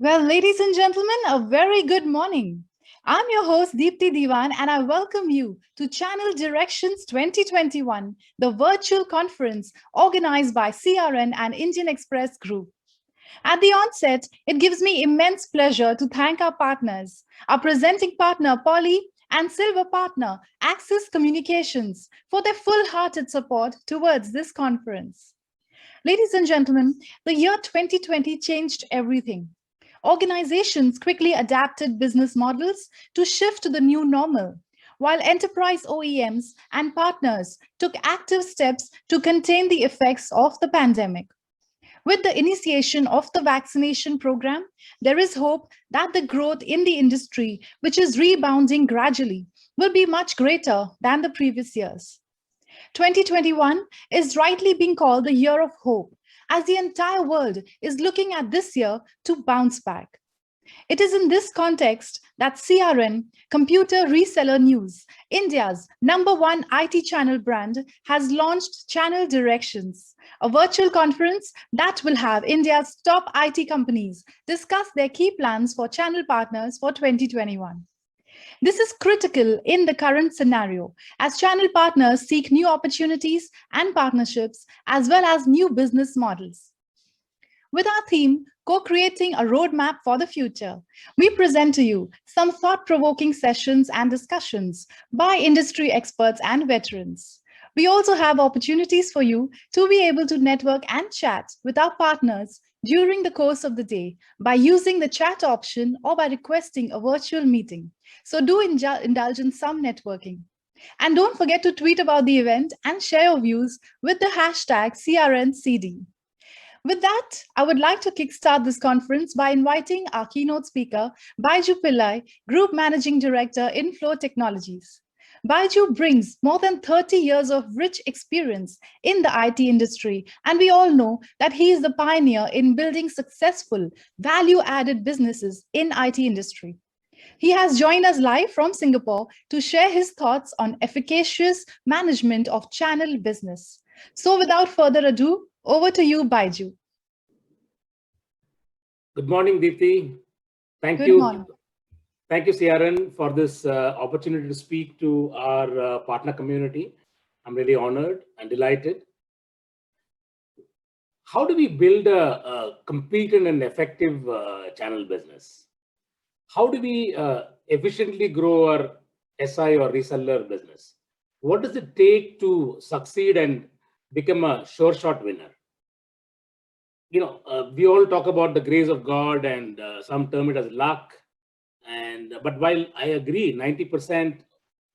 Well, ladies and gentlemen, a very good morning. I'm your host Deepti Diwan and I welcome you to Channel Directions 2021, the virtual conference organized by CRN and Indian Express Group. At the onset, it gives me immense pleasure to thank our partners, our presenting partner Polly and silver partner Axis Communications for their full-hearted support towards this conference. Ladies and gentlemen, the year 2020 changed everything. Organizations quickly adapted business models to shift to the new normal, while enterprise OEMs and partners took active steps to contain the effects of the pandemic. With the initiation of the vaccination program, there is hope that the growth in the industry, which is rebounding gradually, will be much greater than the previous years. 2021 is rightly being called the year of hope, as the entire world is looking at this year to bounce back. It is in this context that CRN, Computer Reseller News, India's #1 IT channel brand, has launched Channel Directions, a virtual conference that will have India's top IT companies discuss their key plans for channel partners for 2021. This is critical in the current scenario as channel partners seek new opportunities and partnerships as well as new business models. With our theme, Co-creating a Roadmap for the Future, we present to you some thought-provoking sessions and discussions by industry experts and veterans. We also have opportunities for you to be able to network and chat with our partners during the course of the day by using the chat option or by requesting a virtual meeting. So do indulge in some networking. And don't forget to tweet about the event and share your views with the hashtag CRNCD. With that, I would like to kickstart this conference by inviting our keynote speaker, Byju Pillai, Group Managing Director in Flow Technologies. Byju brings more than 30 years of rich experience in the IT industry, and we all know that he is the pioneer in building successful, value-added businesses in IT industry. He has joined us live from Singapore to share his thoughts on efficacious management of channel business. So without further ado, over to you, Byju. Good morning, Deepti. Thank Good you. morning. Thank you, CRN, for this opportunity to speak to our partner community. I'm really honored and delighted. How do we build a competent and effective channel business? How do we efficiently grow our SI or reseller business? What does it take to succeed and become a sure shot winner? We all talk about the grace of God and some term it as luck. But while I agree 90%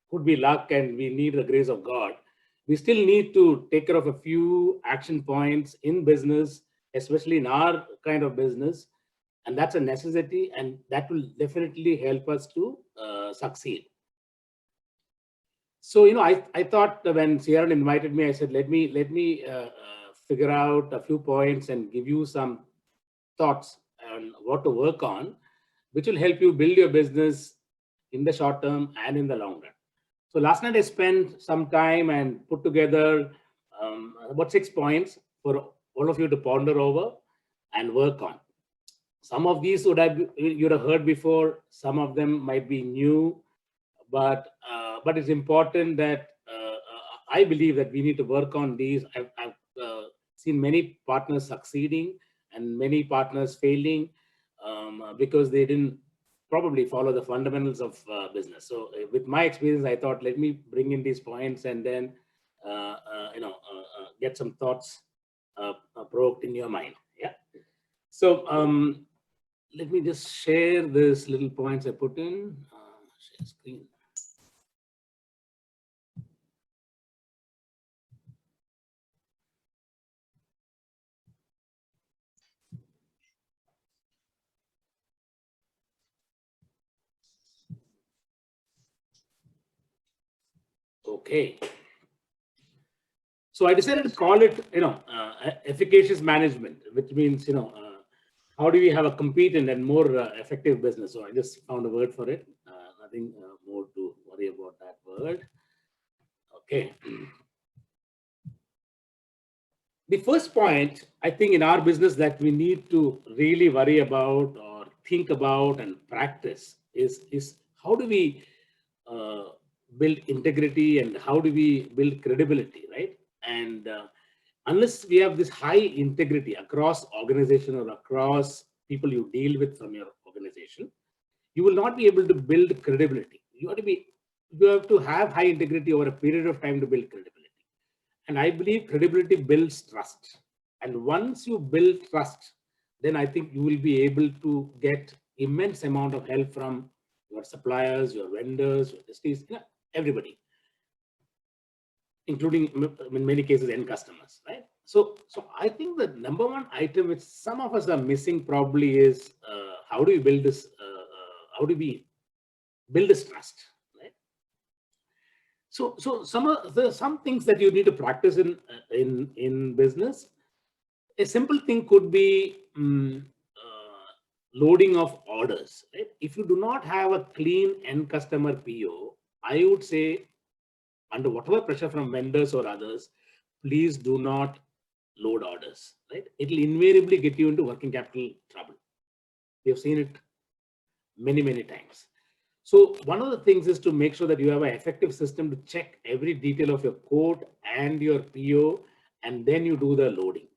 could be luck and we need the grace of God, we still need to take care of a few action points in business, especially in our kind of business. And that's a necessity, and that will definitely help us to succeed. So, I thought when CRN invited me, I said, let me figure out a few points and give you some thoughts on what to work on, which will help you build your business in the short term and in the long run. So last night I spent some time and put together about 6 points for all of you to ponder over and work on. Some of these you'd have heard before. Some of them might be new, but it's important that I believe that we need to work on these. I've seen many partners succeeding and many partners failing because they didn't probably follow the fundamentals of business. So with my experience, I thought, let me bring in these points and then get some thoughts provoked in your mind. Yeah. So let me just share this little points I put in. Share screen. Okay. So I decided to call it, efficacious management, which means, how do we have a competent and more effective business? So I just found a word for it. Nothing more to worry about that word. Okay. The first point, I think, in our business that we need to really worry about or think about and practice is how do we uh, build integrity and how do we build credibility, right? And unless we have this high integrity across organization or across people you deal with from your organization, you will not be able to build credibility. You have to have high integrity over a period of time to build credibility. And I believe credibility builds trust. And once you build trust, then I think you will be able to get immense amount of help from your suppliers, your vendors, your disties, everybody, including in many cases end customers, right? So I think the number one item which some of us are missing probably is how do we build this? How do we build this trust, right? So some things that you need to practice in business. A simple thing could be loading of orders, right? If you do not have a clean end customer PO, I would say under whatever pressure from vendors or others, please do not load orders, right? It will invariably get you into working capital trouble. We have seen it many times. So one of the things is to make sure that you have an effective system to check every detail of your quote and your PO, and then you do the loading.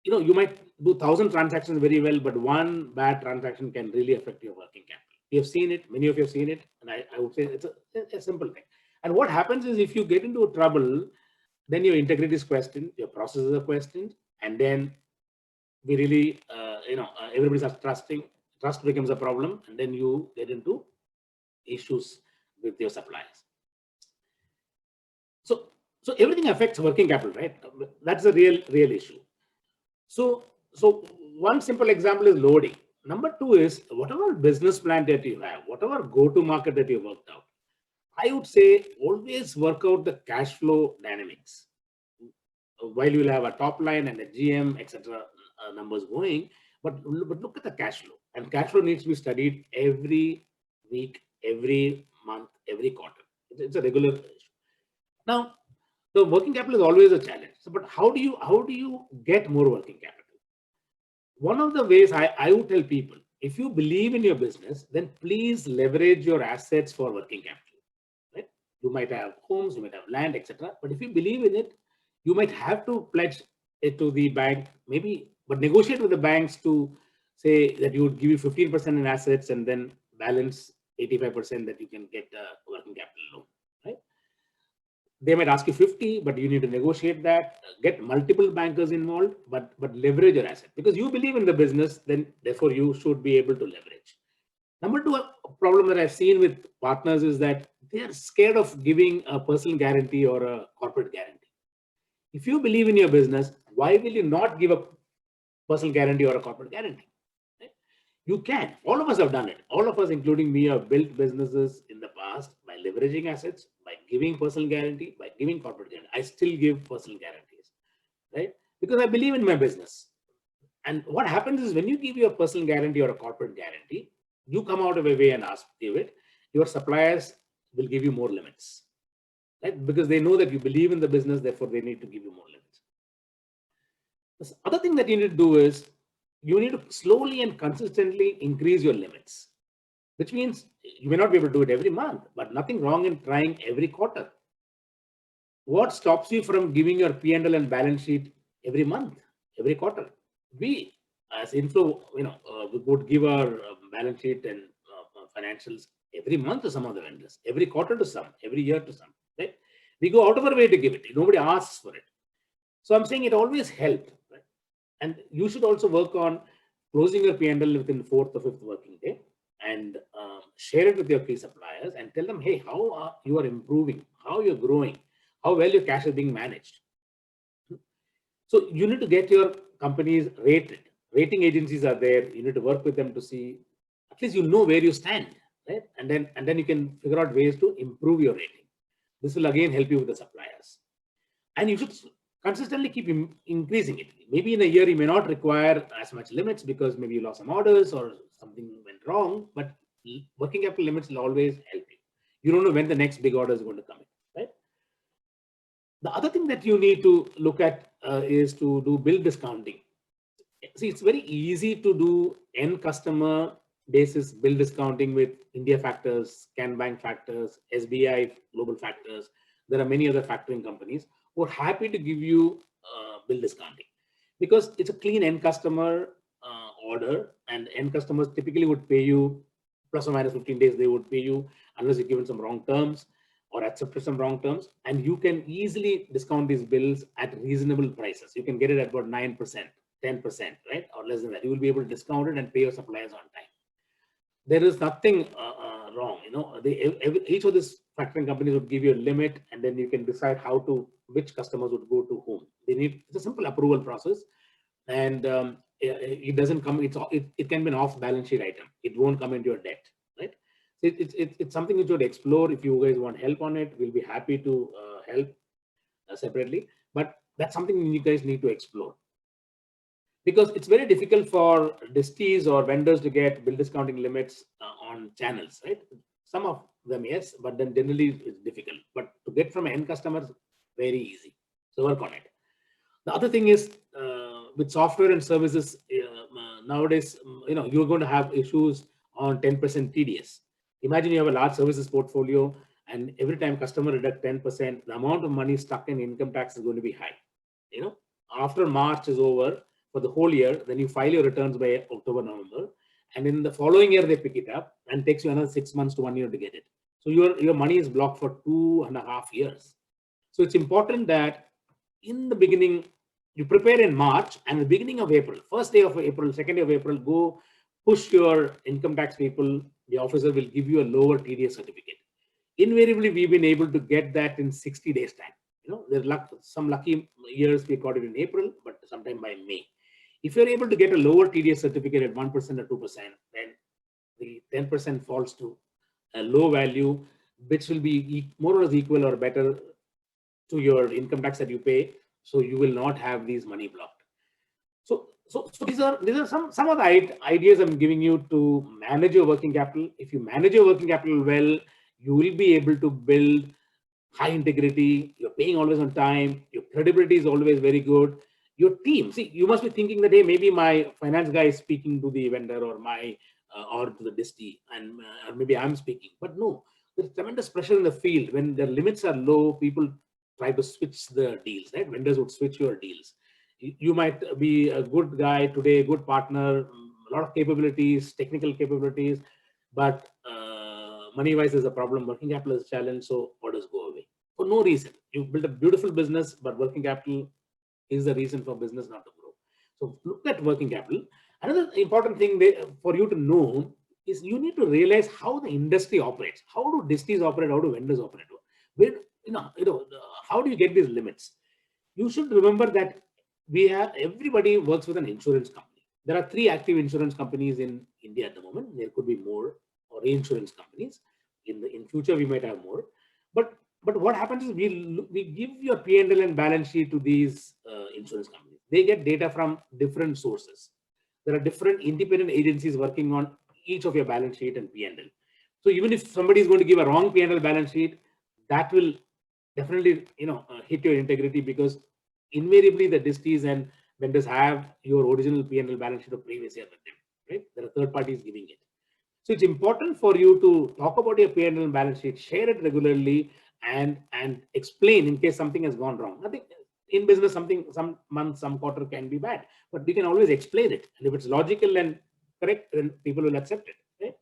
You might do 1,000 transactions very well, but one bad transaction can really affect your working capital. We have seen it, many of you have seen it, and I would say it's a simple thing. And what happens is if you get into trouble, then your integrity is questioned, your processes are questioned, and then we really, everybody starts trusting. Trust becomes a problem, and then you get into issues with your suppliers. So everything affects working capital, right? That's a real issue. So one simple example is loading. Number two is whatever business plan that you have, whatever go-to-market that you worked out, I would say always work out the cash flow dynamics. While you'll have a top line and a GM, etc., numbers going, but look at the cash flow. And cash flow needs to be studied every week, every month, every quarter. It's a regular issue. Now, the working capital is always a challenge. So, but how do you get more working capital? One of the ways I would tell people, if you believe in your business, then please leverage your assets for working capital. Right? You might have homes, you might have land, etc. But if you believe in it, you might have to pledge it to the bank, maybe, but negotiate with the banks to say that you would give you 15% in assets and then balance 85% that you can get a working capital loan. Right? They might ask you 50, but you need to negotiate that, get multiple bankers involved, but leverage your asset because you believe in the business, then therefore you should be able to leverage. Number two, a problem that I've seen with partners is that they are scared of giving a personal guarantee or a corporate guarantee. If you believe in your business, why will you not give a personal guarantee or a corporate guarantee? Right? You can. All of us have done it. All of us, including me, have built businesses in the past by leveraging assets, by giving personal guarantee, by giving corporate guarantee. I still give personal guarantees, right? Because I believe in my business. And what happens is when you give your personal guarantee or a corporate guarantee, you come out of a way and ask to give it, your suppliers will give you more limits, right? Because they know that you believe in the business, therefore they need to give you more limits. The other thing that you need to do is you need to slowly and consistently increase your limits, which means you may not be able to do it every month, but nothing wrong in trying every quarter. What stops you from giving your P&L and balance sheet every month, every quarter? We, as Inflow, we would give our balance sheet and financials every month to some of the vendors, every quarter to some, every year to some, right? We go out of our way to give it. Nobody asks for it. So I'm saying it always helped, right? And you should also work on closing your P&L within the 4th or 5th working day and share it with your key suppliers and tell them, hey, how you are improving, how you're growing, how well your cash is being managed. So you need to get your companies rated. Rating agencies are there. You need to work with them to see, at least you know where you stand, right? And then you can figure out ways to improve your rating. This will again help you with the suppliers. And you should consistently keep increasing it. Maybe in a year, you may not require as much limits because maybe you lost some orders or something went wrong, but working capital limits will always help you. You don't know when the next big order is going to come in, right? The other thing that you need to look at is to do bill discounting. see, it's very easy to do end customer basis bill discounting with India factors, Can Bank factors, SBI global factors. There are many other factoring companies who are happy to give you bill discounting because it's a clean end customer order, and end customers typically would pay you plus or minus 15 days. They would pay you unless you're given some wrong terms or accepted some wrong terms, and you can easily discount these bills at reasonable prices. You can get it at about 9%, 10%, right, or less than that. You will be able to discount it and pay your suppliers on time. There is nothing wrong. Each of these factoring companies would give you a limit, and then you can decide which customers would go to whom. It's a simple approval process, and it doesn't come. It can be an off balance sheet item. It won't come into your debt, right? It's something which you would explore. If you guys want help on it, we'll be happy to help separately. But that's something you guys need to explore, because it's very difficult for disties or vendors to get bill discounting limits on channels, right? Some of them, yes, but then generally it's difficult. But to get from end customers, very easy. So work on it. The other thing is with software and services, nowadays, you're going to have issues on 10% TDS. Imagine you have a large services portfolio, and every time customer deduct 10%, the amount of money stuck in income tax is going to be high. After March is over for the whole year, then you file your returns by October, November, and in the following year they pick it up and takes you another 6 months to 1 year to get it. So your money is blocked for 2.5 years. So it's important that in the beginning, you prepare in March, and the beginning of April, first day of April, second day of April, go push your income tax people. The officer will give you a lower TDS certificate. Invariably, we've been able to get that in 60 days time. There's some lucky years we got it in April, but sometime by May. If you're able to get a lower TDS certificate at 1% or 2%, then the 10% falls to a low value, which will be more or less equal or better to your income tax that you pay. So you will not have these money blocked. So these are some of the ideas I'm giving you to manage your working capital. If you manage your working capital well, you will be able to build high integrity. You're paying always on time. Your credibility is always very good. Your team, see, you must be thinking that, hey, maybe my finance guy is speaking to the vendor or or to the distie, and or maybe I'm speaking. But no, there's tremendous pressure in the field. When the limits are low, people try to switch the deals, right? Vendors would switch your deals. You might be a good guy today, good partner, a lot of capabilities, technical capabilities, but money-wise is a problem. Working capital is a challenge, so orders go away for no reason. You build a beautiful business, but working capital is the reason for business not to grow. So look at working capital. Another important thing for you to know is you need to realize how the industry operates. How do disties operate? How do vendors operate? Where, how do you get these limits? You should remember that everybody works with an insurance company. There are 3 active insurance companies in India at the moment. There could be more, or reinsurance companies. In future, we might have more. But what happens is we give your P&L and balance sheet to these insurance companies. They get data from different sources. There are different independent agencies working on each of your balance sheet and P&L. So even if somebody is going to give a wrong P&L balance sheet, that will definitely hit your integrity, because invariably the disties and vendors have your original P&L balance sheet of previous year with them, right? There are third parties giving it. So it's important for you to talk about your P&L and balance sheet, share it regularly, and explain in case something has gone wrong. I think in business, some month, some quarter can be bad, but we can always explain it. And if it's logical and correct, then people will accept it, right?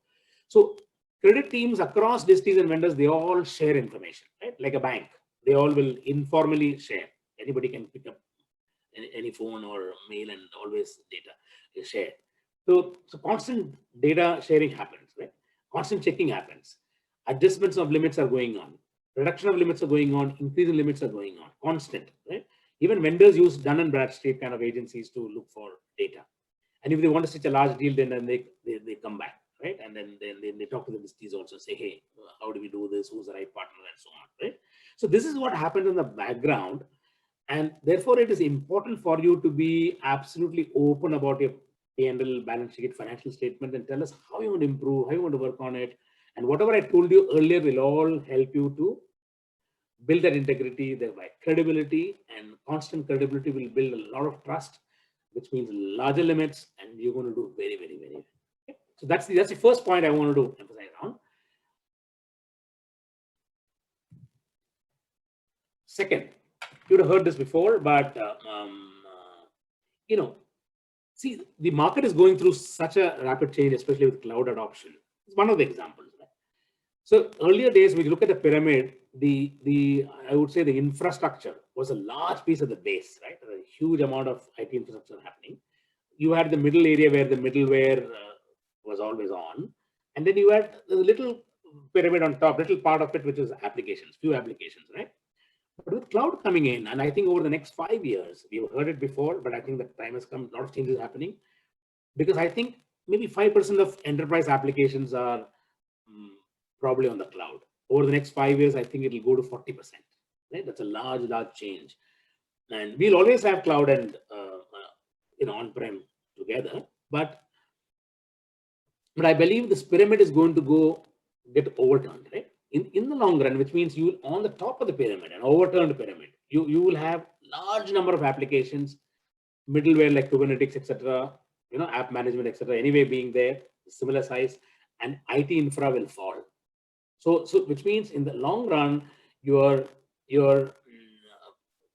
So credit teams across disties and vendors, they all share information, right? Like a bank, they all will informally share. Anybody can pick up any phone or mail, and always data is shared. So constant data sharing happens, right? Constant checking happens. Adjustments of limits are going on. Reduction of limits are going on. Increase in limits are going on. Constant, right? Even vendors use Dun and Bradstreet kind of agencies to look for data. And if they want to stitch a large deal, then they come back, right? And then they talk to the disties also, say, hey, how do we do this? Who's the right partner, and so on, right? So this is what happened in the background. And therefore, it is important for you to be absolutely open about your P&L, balance sheet, financial statement, and tell us how you want to improve, how you want to work on it. And whatever I told you earlier will all help you to build that integrity, thereby credibility, and constant credibility will build a lot of trust. which means larger limits, and you're going to do very, very, very well. Okay? So that's the first point I wanted to emphasize on. Second, you would have heard this before, but you know, see, the market is going through such a rapid change, especially with cloud adoption. It's one of the examples. Right? So earlier days, when you look at the pyramid, the I would say the infrastructure was a large piece of the base, right? A huge amount of IT infrastructure happening. You had the middle area where the middleware was always on, and then you had the little pyramid on top, little part of it, which is applications, few applications, right? But with cloud coming in, and I think over the next 5 years, we've heard it before, but I think the time has come, a lot of changes happening, because I think maybe 5% of enterprise applications are probably on the cloud. Over the next 5 years, I think it'll go to 40%. Right? That's a large change. And we'll always have cloud and on-prem together, but I believe this pyramid is going to get overturned, right? In the long run, which means you on the top of the pyramid, an overturned pyramid, you will have large number of applications, middleware like Kubernetes, etc., app management, etc., anyway being there, similar size, and IT infra will fall. So which means in the long run, your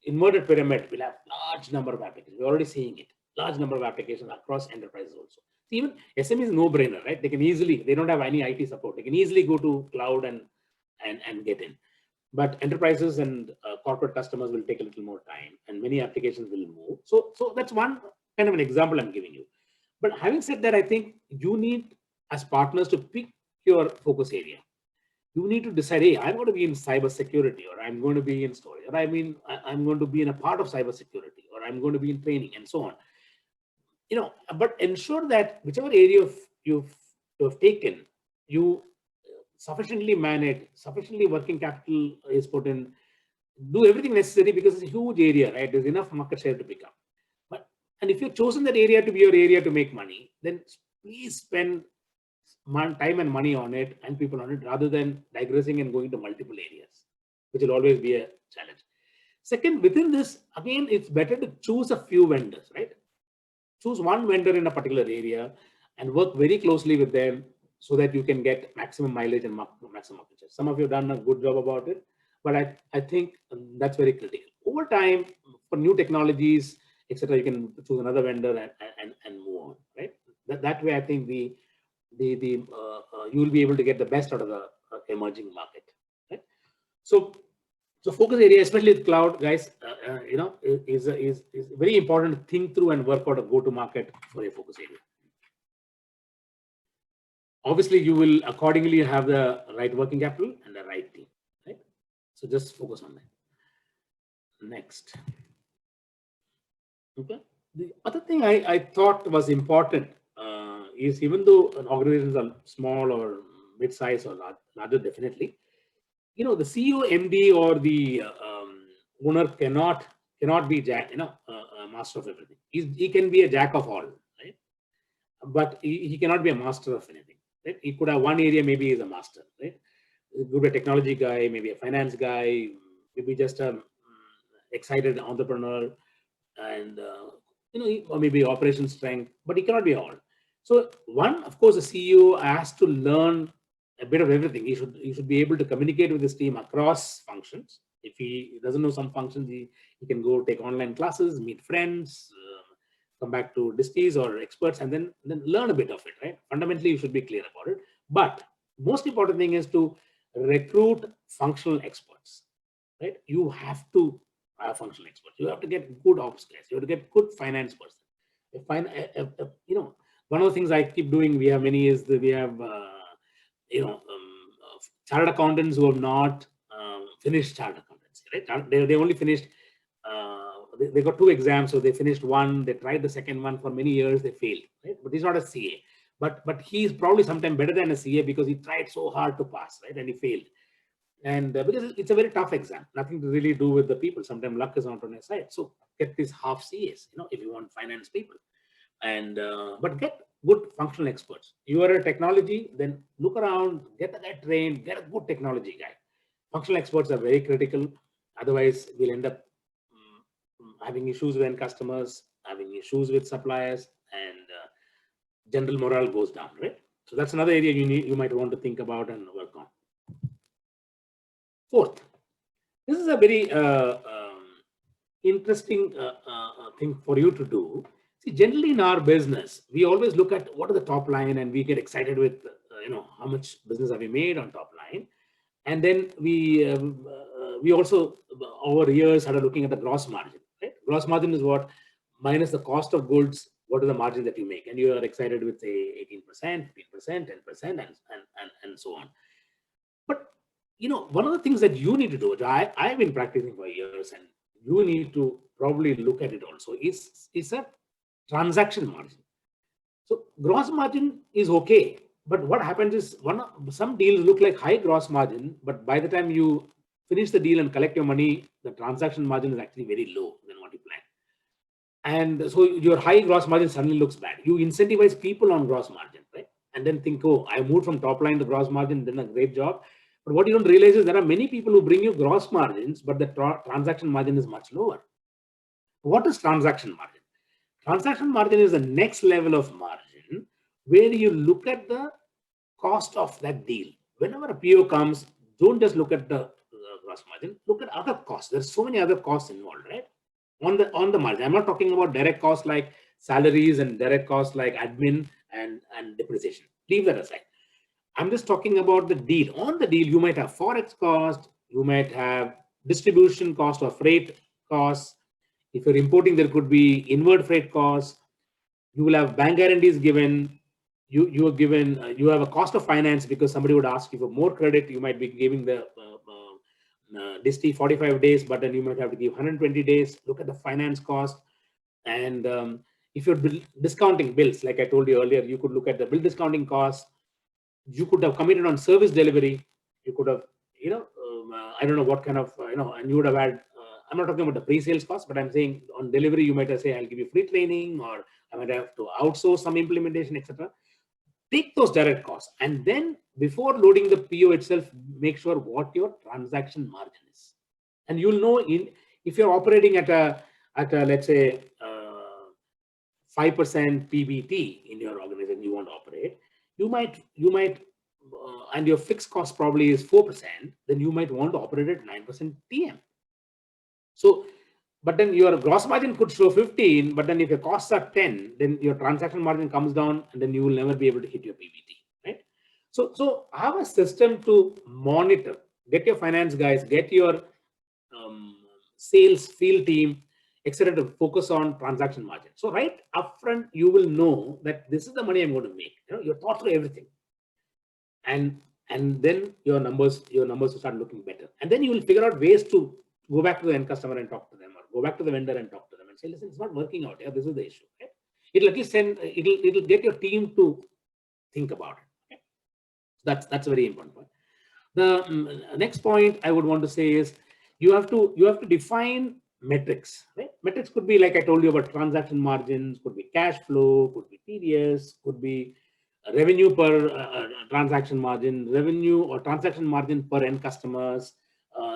inverted pyramid will have large number of applications. We're already seeing it, large number of applications across enterprises also. Even SME is no brainer, right? They don't have any IT support. They can easily go to cloud and get in. But enterprises and corporate customers will take a little more time, and many applications will move. So that's one kind of an example I'm giving you. But having said that, I think you need, as partners, to pick your focus area. You need to decide, hey, I'm going to be in cybersecurity, or I'm going to be in storage, or I'm going to be in a part of cybersecurity, or I'm going to be in training, and so on. But ensure that whichever area you've taken, you sufficiently manage, sufficiently working capital is put in, do everything necessary, because it's a huge area, right? There's enough market share to pick up. And if you've chosen that area to be your area to make money, then please spend time and money on it and people on it, rather than digressing and going to multiple areas, which will always be a challenge. Second, within this, again, it's better to choose a few vendors, right? Choose one vendor in a particular area and work very closely with them so that you can get maximum mileage and maximum market share. Some of you have done a good job about it, but I think that's very critical. Over time, for new technologies, etc., you can choose another vendor and move on, right? That way, I think you will be able to get the best out of the emerging market, right? So focus area, especially with cloud, guys, is very important to think through and work out a go-to-market for your focus area. Obviously, you will accordingly have the right working capital and the right team, right? So just focus on that. Next. Okay. The other thing I thought was important is, even though organizations are small or mid-size or larger, definitely, the CEO, MD, or the owner cannot be a master of everything. He can be a jack of all, right? But he cannot be a master of anything. Right? He could have one area, maybe he's a master, right? He could be a technology guy, maybe a finance guy, maybe just a excited entrepreneur, and or maybe operations strength, but he cannot be all. So one, of course, the CEO has to learn a bit of everything. He should be able to communicate with his team across functions. If he doesn't know some functions, he can go take online classes, meet friends, come back to distis or experts, and then learn a bit of it, right? Fundamentally, you should be clear about it. But most important thing is to recruit functional experts, right? You have to have functional experts. You have to get good ops guys. You have to get good finance person. One of the things I keep doing, we have chartered accountants who have not finished chartered accountancy, right? They only finished. They got 2 exams, so they finished one. They tried the second one for many years. They failed, right? But he's not a CA. But he's probably sometimes better than a CA because he tried so hard to pass, right? And he failed. And because it's a very tough exam, nothing to really do with the people. Sometimes luck is not on your side. So get these half CAs, if you want finance people, and but get good functional experts. You are a technology, then look around, get the guy trained, get a good technology guy. Functional experts are very critical. Otherwise, we'll end up having issues with end customers, having issues with suppliers, and general morale goes down, right? So that's another area you might want to think about and work on. Fourth, this is a very interesting thing for you to do. See, generally in our business, we always look at what are the top line, and we get excited with how much business have we made on top line, and then we also over years started looking at the gross margin. Right? Gross margin is what minus the cost of goods. What is the margin that you make? And you are excited with say 18%, 15%, 10%, and so on. But one of the things that you need to do, which I've been practicing for years, and you need to probably look at it also, is a transaction margin. So gross margin is okay, but what happens is some deals look like high gross margin, but by the time you finish the deal and collect your money, the transaction margin is actually very low than what you planned. And so your high gross margin suddenly looks bad. You incentivize people on gross margin, right? And then think, oh, I moved from top line to gross margin, then a great job. But what you don't realize is there are many people who bring you gross margins, but the transaction margin is much lower. What is transaction margin? Transaction margin is the next level of margin where you look at the cost of that deal. Whenever a PO comes, don't just look at the gross margin, look at other costs. There's so many other costs involved, right? On the margin. I'm not talking about direct costs like salaries and direct costs like admin and depreciation. Leave that aside. I'm just talking about the deal. On the deal, you might have forex cost, you might have distribution cost or freight costs. If you're importing, there could be inward freight costs. You will have bank guarantees given. You are given. You have a cost of finance because somebody would ask you for more credit. You might be giving the disti 45 days, but then you might have to give 120 days. Look at the finance cost. And if you're discounting bills, like I told you earlier, you could look at the bill discounting cost. You could have committed on service delivery. You could have, I don't know what kind of, and you would have had, I'm not talking about the pre-sales cost, but I'm saying on delivery, you might have say, I'll give you free training, or I might have to outsource some implementation, etc. Take those direct costs. And then before loading the PO itself, make sure what your transaction margin is. And you'll know if you're operating at a let's say, 5% PBT in your organization you want to operate, you might and your fixed cost probably is 4%, then you might want to operate at 9% TM. So, but then your gross margin could show 15, but then if your costs are 10, then your transaction margin comes down, and then you will never be able to hit your PBT, right? So have a system to monitor. Get your finance guys, get your sales field team, etc., to focus on transaction margin. So right upfront, you will know that this is the money I'm going to make. You're thought through everything, and then your numbers will start looking better. And then you will figure out ways to go back to the end customer and talk to them, or go back to the vendor and talk to them and say, listen, it's not working out. Yeah, this is the issue. Okay? It'll at least it'll get your team to think about it. Okay? So that's a very important point. The next point I would want to say is you have to define metrics. Right? Metrics could be, like I told you, about transaction margins, could be cash flow, could be TDS, could be revenue per transaction margin, revenue or transaction margin per end customers,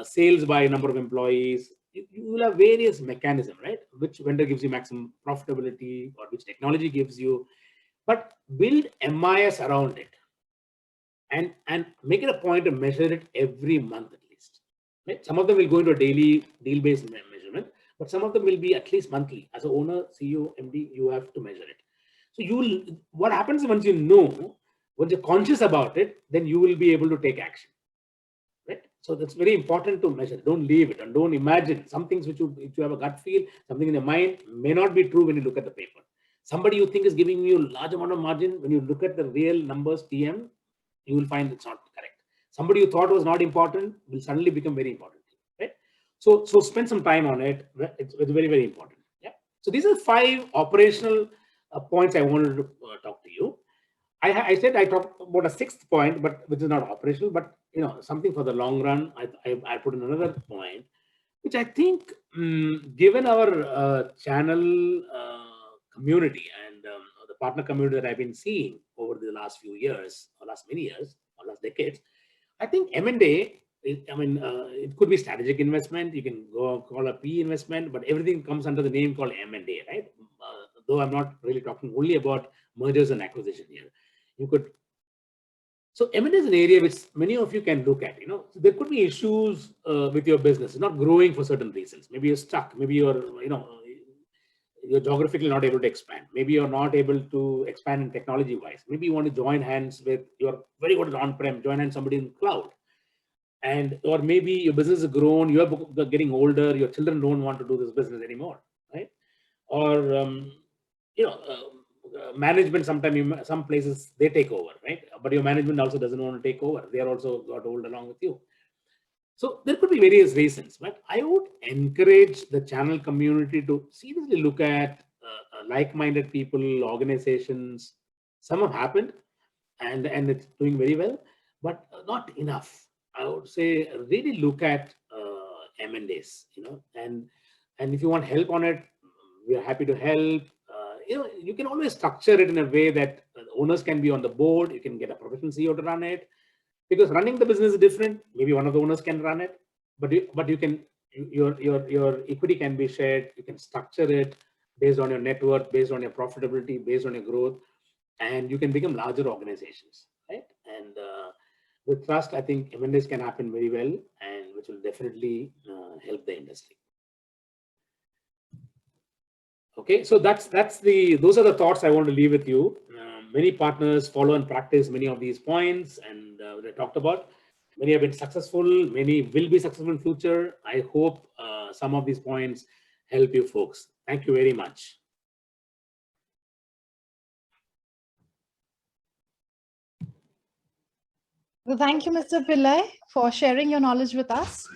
sales by number of employees. You will have various mechanisms, right? Which vendor gives you maximum profitability, or which technology gives you, but build MIS around it, and make it a point to measure it every month at least. Right? Some of them will go into a daily deal-based measurement, but some of them will be at least monthly. As an owner, CEO, MD, you have to measure it. So what happens once once you're conscious about it, then you will be able to take action. Right? So that's very important to measure. Don't leave it, and don't imagine some things which you have a gut feel, something in your mind may not be true when you look at the paper. Somebody you think is giving you a large amount of margin, when you look at the real numbers, TM, you will find it's not correct. Somebody you thought was not important will suddenly become very important. Right? So spend some time on it. It's very, very important. Yeah. So these are 5 operational points I wanted to talk to you. I said I talked about a 6th point, but which is not operational, but something for the long run. I put in another point, which I think, given our channel community and the partner community that I've been seeing over the last few years, or last many years, or last decades, I think M&A. It could be strategic investment. You can go call a PE investment, but everything comes under the name called M&A, right? though I'm not really talking only about mergers and acquisition here. You could. So M&A is an area which many of you can look at. So there could be issues with your business. It's not growing for certain reasons. Maybe you're stuck. Maybe you're geographically not able to expand. Maybe you're not able to expand in technology wise. Maybe you want to join hands with, you're very good at on-prem, join hands somebody in cloud. And or maybe your business has grown, you're getting older, your children don't want to do this business anymore, right? Or management, sometimes some places they take over, right? But your management also doesn't want to take over. They are also got old along with you. So there could be various reasons, but I would encourage the channel community to seriously look at like-minded people, organizations. Some have happened, and it's doing very well, but not enough. I would say really look at M&As, and if you want help on it, we are happy to help. You can always structure it in a way that owners can be on the board. You can get a professional CEO to run it, because running the business is different. Maybe one of the owners can run it, but you can, your equity can be shared. You can structure it based on your net worth, based on your profitability, based on your growth, and you can become larger organizations, right? And with trust, I think M&As can happen very well, and which will definitely help the industry. Okay, so those are the thoughts I want to leave with you. Many partners follow and practice many of these points, and I talked about. Many have been successful. Many will be successful in future. I hope some of these points help you folks. Thank you very much. Well, thank you, Mr. Pillai, for sharing your knowledge with us.